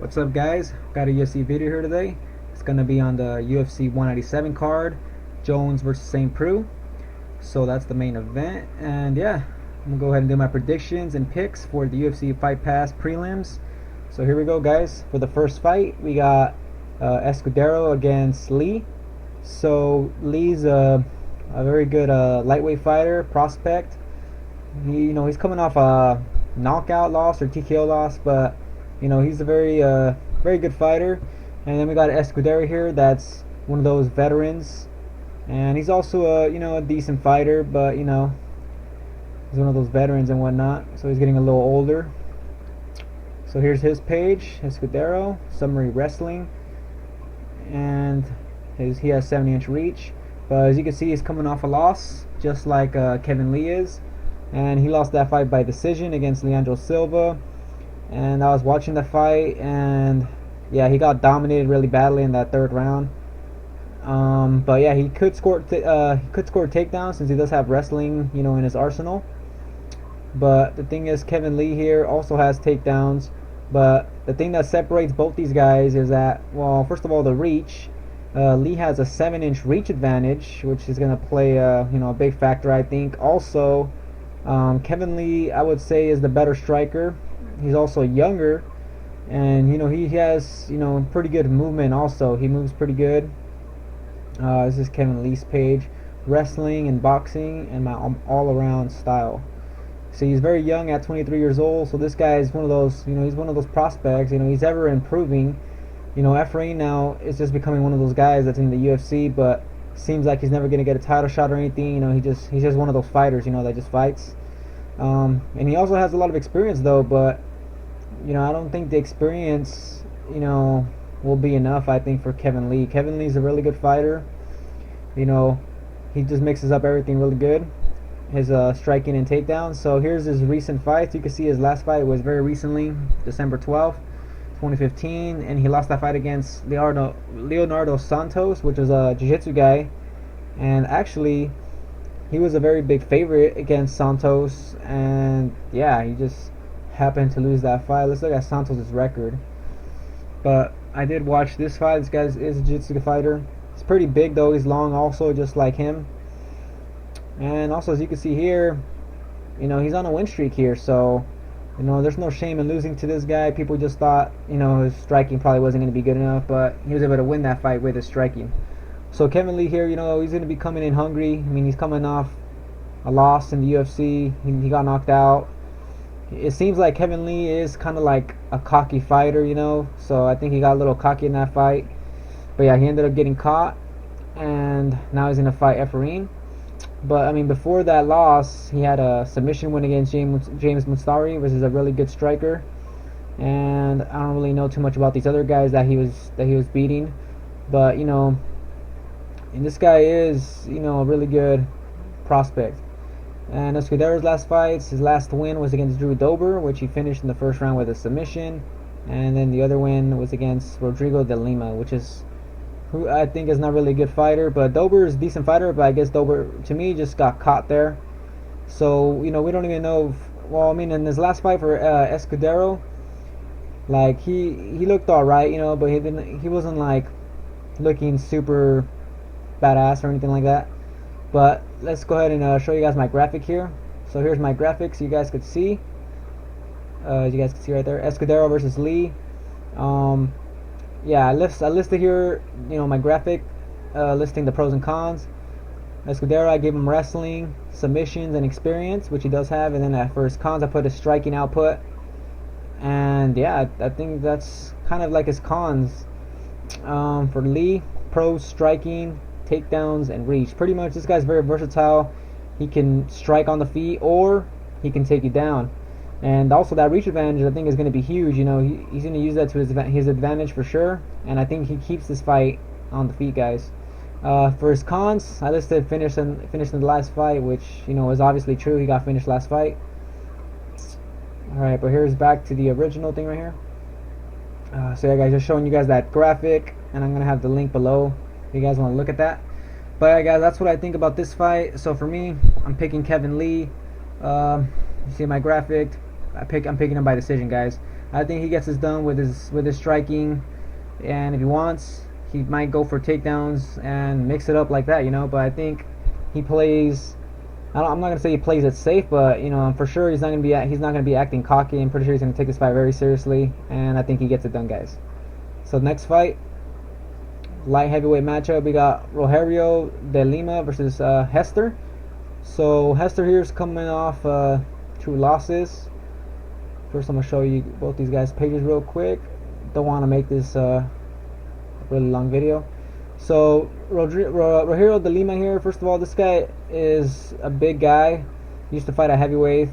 What's up, guys? Got a UFC video here today. It's gonna be on the UFC 197 card, Jones versus St. Preux. So that's the main event, and yeah, I'm gonna go ahead and do my predictions and picks for the UFC Fight Pass prelims. So here we go, guys. For the first fight, we got Escudero against Lee. So Lee's a very good lightweight fighter prospect. He's coming off a knockout loss or TKO loss, but he's a very good fighter. And then we got Escudero here, that's one of those veterans, and he's also a decent fighter, but he's one of those veterans and whatnot, so he's getting a little older. So here's his page, Escudero, Summary Wrestling, and he has 70-inch reach, but as you can see, he's coming off a loss, just like Kevin Lee is, and he lost that fight by decision against Leandro Silva. And I was watching the fight, and yeah, he got dominated really badly in that third round. But yeah, he could score takedowns since he does have wrestling, in his arsenal. But the thing is, Kevin Lee here also has takedowns. But the thing that separates both these guys is that, well, first of all, the reach. Lee has a 7-inch reach advantage, which is gonna play a big factor, I think. Also, Kevin Lee, I would say, is the better striker. He's also younger, and he has pretty good movement. Also, he moves pretty good. This is Kevin Lee's page, wrestling and boxing, and my all-around style. So he's very young at 23 years old. So this guy is one of those, he's one of those prospects. He's ever improving. Efrain now is just becoming one of those guys that's in the UFC, but seems like he's never gonna get a title shot or anything. He's just one of those fighters, that just fights. And he also has a lot of experience though, but I don't think the experience will be enough, I think, for Kevin Lee. Kevin Lee's a really good fighter. He just mixes up everything really good, his striking and takedowns. So here's his recent fights. You can see his last fight was very recently, December 12th, 2015, and he lost that fight against Leonardo Santos, which was a jiu-jitsu guy, and actually he was a very big favorite against Santos, and yeah, he just happened to lose that fight. Let's look at Santos' record. But I did watch this fight. This guy is a jiu-jitsu fighter. He's pretty big though. He's long also, just like him. And also, as you can see here, he's on a win streak here. So, there's no shame in losing to this guy. People just thought, his striking probably wasn't going to be good enough, but he was able to win that fight with his striking. So Kevin Lee here, he's going to be coming in hungry. I mean, he's coming off a loss in the UFC. He got knocked out. It seems like Kevin Lee is kind of like a cocky fighter, so I think he got a little cocky in that fight. But yeah, he ended up getting caught, and now he's going to fight Efrain. But I mean, before that loss, he had a submission win against James Mustari, which is a really good striker. And I don't really know too much about these other guys that he was beating, but and this guy is a really good prospect. And Escudero's last fights, his last win was against Drew Dober, which he finished in the first round with a submission. And then the other win was against Rodrigo de Lima, who I think is not really a good fighter. But Dober is a decent fighter, but I guess Dober, to me, just got caught there. So, we don't even know in his last fight for Escudero, like, he looked alright, but he wasn't, like, looking super badass or anything like that. But let's go ahead and show you guys my graphic here. So here's my graphic, so you guys could see. As you guys can see right there, Escudero versus Lee. Yeah, I listed here, my graphic, listing the pros and cons. Escudero, I gave him wrestling, submissions, and experience, which he does have. And then for his cons, I put his striking output. And yeah, I think that's kind of like his cons. For Lee, pros, striking, takedowns, and reach. Pretty much, this guy's very versatile. He can strike on the feet, or he can take you down. And also, that reach advantage, I think, is going to be huge. He's going to use that to his advantage for sure. And I think he keeps this fight on the feet, guys. For his cons, I listed finished in the last fight, which is obviously true. He got finished last fight. All right, but here's back to the original thing right here. So yeah, guys, just showing you guys that graphic, and I'm going to have the link below if you guys want to look at that. But yeah, guys, that's what I think about this fight. So for me, I'm picking Kevin Lee. You see my graphic. I'm picking him by decision, guys. I think he gets this done with his striking, and if he wants, he might go for takedowns and mix it up like that, you know. But I think he plays. I'm not gonna say he plays it safe, but you know, for sure he's not gonna be acting cocky. I'm pretty sure he's gonna take this fight very seriously, and I think he gets it done, guys. So next fight, light heavyweight matchup, we got Rogerio de Lima versus Hester. So Hester here is coming off 2 losses. First, I'm gonna show you both these guys' pages real quick. Don't want to make this a really long video. So Rogerio de Lima here. First of all, this guy is a big guy. He used to fight at heavyweight.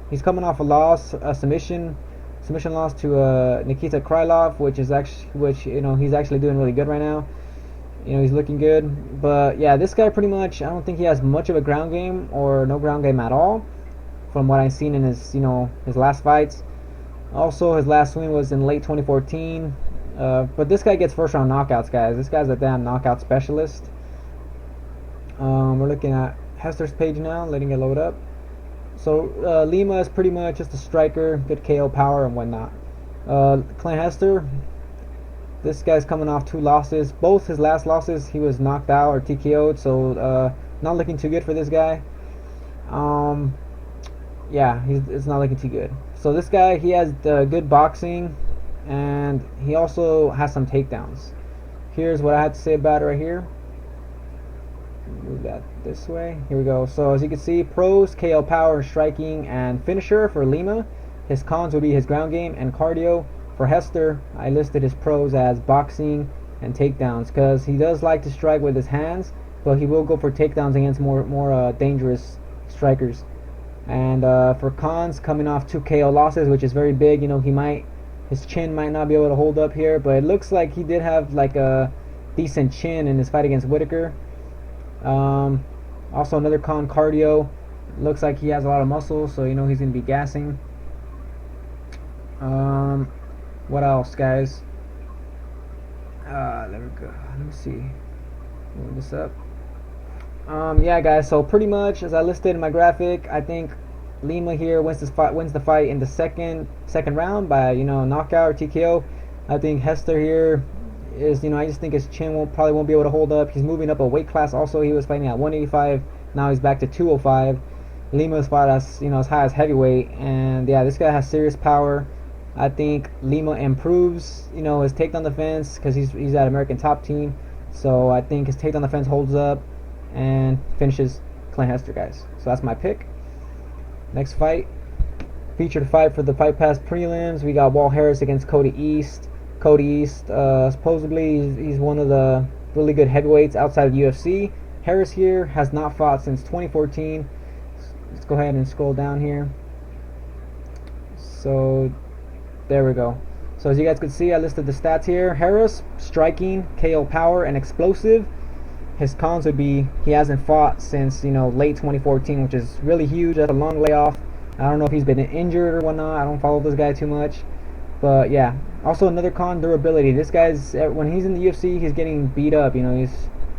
He's coming off a loss, a submission loss to Nikita Krylov, which you know, he's actually doing really good right now. You know, he's looking good. But yeah, this guy pretty much, I don't think he has much of a ground game or no ground game at all, from what I've seen in his, you know, his last fights. Also, his last win was in late 2014. But this guy gets first round knockouts, guys. This guy's a damn knockout specialist. We're looking at Hester's page now, letting it load up. So Lima is pretty much just a striker, good KO power and whatnot. Clint Hester, this guy's coming off 2 losses. Both his last losses, he was knocked out or TKO'd, so not looking too good for this guy. Yeah, it's not looking too good. So this guy, he has good boxing, and he also has some takedowns. Here's what I have to say about it right here. Move that this way. Here we go. So as you can see, pros: KO power, striking, and finisher for Lima. His cons would be his ground game and cardio. For Hester, I listed his pros as boxing and takedowns, because he does like to strike with his hands, but he will go for takedowns against more dangerous strikers. And for cons, coming off 2 KO losses, which is very big. You know, his chin might not be able to hold up here, but it looks like he did have like a decent chin in his fight against Whittaker. Also another con, cardio. Looks like he has a lot of muscle, so you know he's gonna be gassing. What else, guys? Let me see. Move this up. Yeah, guys. So pretty much, as I listed in my graphic, I think Lima here wins the fight in the second round by, you know, knockout or TKO. I think Hester here is, you know, I just think his chin probably won't be able to hold up. He's moving up a weight class. Also, he was fighting at 185. Now he's back to 205. Lima's fought as, you know, as high as heavyweight, and yeah, this guy has serious power. I think Lima improves, you know, his takedown defense, because he's at American Top Team. So I think his takedown defense holds up and finishes Clint Hester, guys. So that's my pick. Next fight, featured fight for the Fight Pass prelims. We got Walt Harris against Cody East. Cody East, supposedly he's one of the really good heavyweights outside of UFC. Harris here has not fought since 2014. Let's go ahead and scroll down here. So there we go. So as you guys can see, I listed the stats here. Harris, striking, KO power, and explosive. His cons would be he hasn't fought since, you know, late 2014, which is really huge. That's a long layoff. I don't know if he's been injured or whatnot. I don't follow this guy too much, but yeah. Also another con, durability. This guy's, when he's in the UFC, he's getting beat up. You know,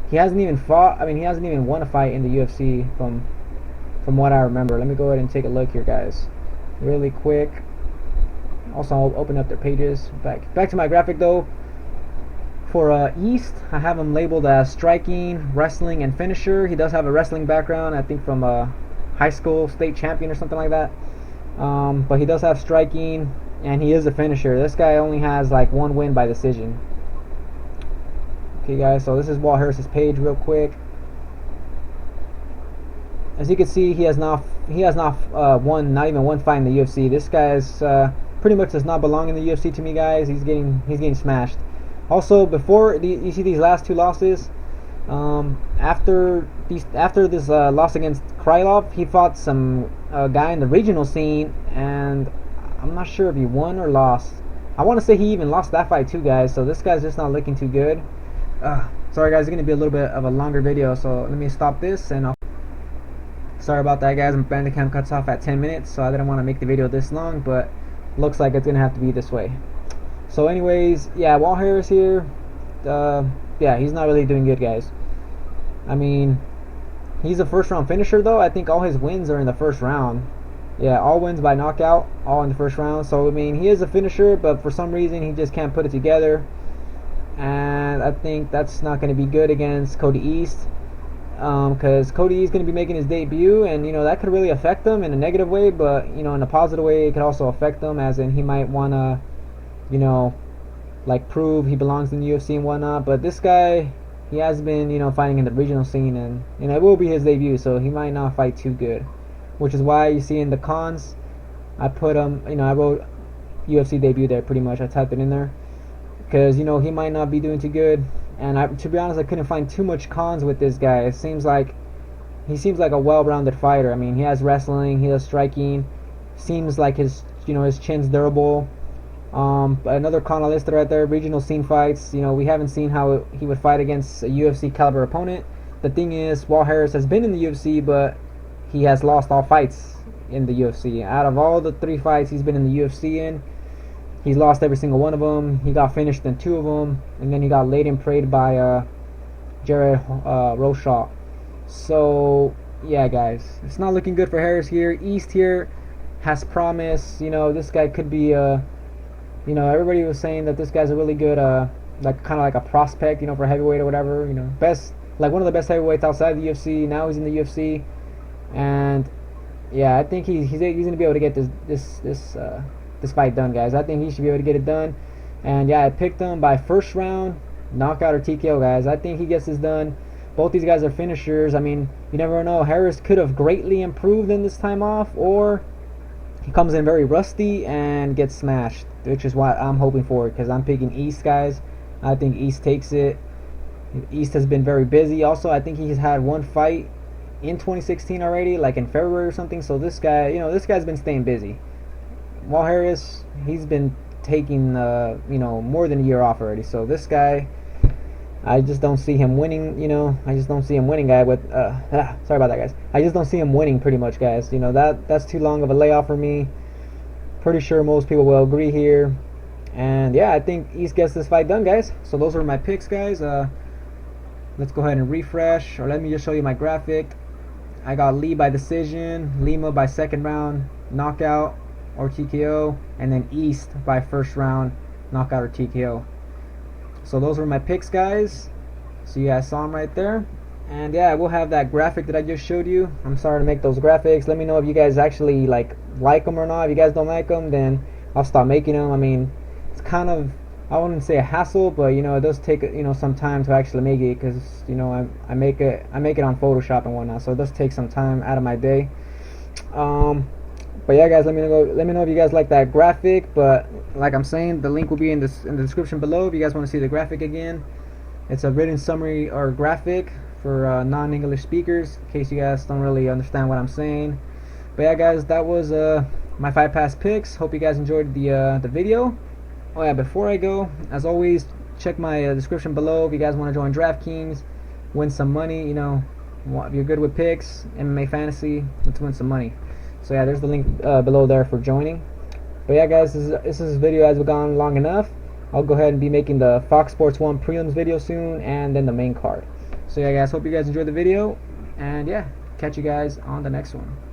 he hasn't even fought. I mean, he hasn't even won a fight in the UFC from what I remember. Let me go ahead and take a look here, guys, really quick. Also, I'll open up their pages. Back to my graphic though. For East, I have him labeled as striking, wrestling, and finisher. He does have a wrestling background, I think from a high school state champion or something like that. But he does have striking, and he is a finisher. This guy only has like 1 win by decision. Okay, guys, so this is Walt Harris's page real quick. As you can see, he has not won not even 1 fight in the UFC. This guy is pretty much does not belong in the UFC to me, guys. He's getting smashed. Also, before you see these last 2 losses, after this loss against Krylov, he fought some guy in the regional scene, and I'm not sure if he won or lost. I want to say he even lost that fight too, guys. So this guy's just not looking too good. Sorry, guys, it's gonna be a little bit of a longer video, so let me stop this and sorry about that, guys. My Bandicam cuts off at 10 minutes, so I didn't want to make the video this long, but looks like it's gonna have to be this way. So anyways, yeah, Walt Harris here, yeah, he's not really doing good, guys. I mean, he's a first round finisher though. I think all his wins are in the first round. Yeah, all wins by knockout, all in the first round. So I mean, he is a finisher, but for some reason he just can't put it together. And I think that's not going to be good against Cody East, because Cody is going to be making his debut, and that could really affect him in a negative way, but in a positive way it could also affect him, as in he might want to, like prove he belongs in the UFC and whatnot. But this guy, he has been, fighting in the regional scene, and it will be his debut, so he might not fight too good. Which is why you see in the cons, I put I wrote UFC debut there pretty much. I typed it in there because he might not be doing too good. And to be honest, I couldn't find too much cons with this guy. It seems like he seems like a well-rounded fighter. I mean, he has wrestling, he has striking. Seems like his his chin's durable. Another con I listed right there, regional scene fights. We haven't seen how he would fight against a UFC caliber opponent. The thing is, Walt Harris has been in the UFC, but he has lost all fights in the UFC. Out of all the 3 fights he's been in the UFC in, he's lost every single one of them. He got finished in 2 of them, and then he got laid and prayed by Jared Roshaw. So yeah, guys, it's not looking good for Harris here. East here has promise. This guy could be everybody was saying that this guy's a really good like kind of like a prospect, for heavyweight or whatever. Best, like one of the best heavyweights outside the UFC. Now he's in the UFC, and yeah, I think he's gonna be able to get this fight done, guys. I think he should be able to get it done. And yeah, I picked him by first round knockout or TKO, guys. I think he gets this done. Both these guys are finishers. I mean, you never know. Harris could have greatly improved in this time off, or he comes in very rusty and gets smashed, which is what I'm hoping for, because I'm picking East, guys. I think East takes it. East has been very busy. Also, I think he's had 1 fight in 2016 already, like in February or something. So this guy, this guy's been staying busy. Walt Harris, he's been taking, more than a year off already. So this guy, I just don't see him winning. I just don't see him winning, guy. With sorry about that, guys. I just don't see him winning, pretty much, guys. That's too long of a layoff for me. Pretty sure most people will agree here. And yeah, I think East gets this fight done, guys. So those are my picks, guys. Let's go ahead and refresh, or let me just show you my graphic. I got Lee by decision, Lima by second round knockout or TKO, and then East by first round knockout or TKO. So those were my picks, guys. So you guys saw them right there. And yeah, we'll have that graphic that I just showed you. I'm sorry to make those graphics. Let me know if you guys actually like them or not. If you guys don't like them, then I'll stop making them. I mean, it's kind of, I wouldn't say a hassle, but it does take some time to actually make it, because I make it on Photoshop and whatnot, so it does take some time out of my day. But yeah, guys, let me know if you guys like that graphic. But like I'm saying, the link will be in the description below if you guys want to see the graphic again. It's a written summary or graphic for non-English speakers, in case you guys don't really understand what I'm saying. But yeah, guys, that was my 5 past picks. Hope you guys enjoyed the video. Oh yeah, before I go, as always, check my description below if you guys want to join DraftKings, win some money. If you're good with picks, MMA fantasy, let's win some money. So yeah, there's the link below there for joining. But yeah, guys, this video has gone long enough. I'll go ahead and be making the Fox Sports 1 prelims video soon, and then the main card. So yeah, guys, hope you guys enjoyed the video, and yeah, catch you guys on the next one.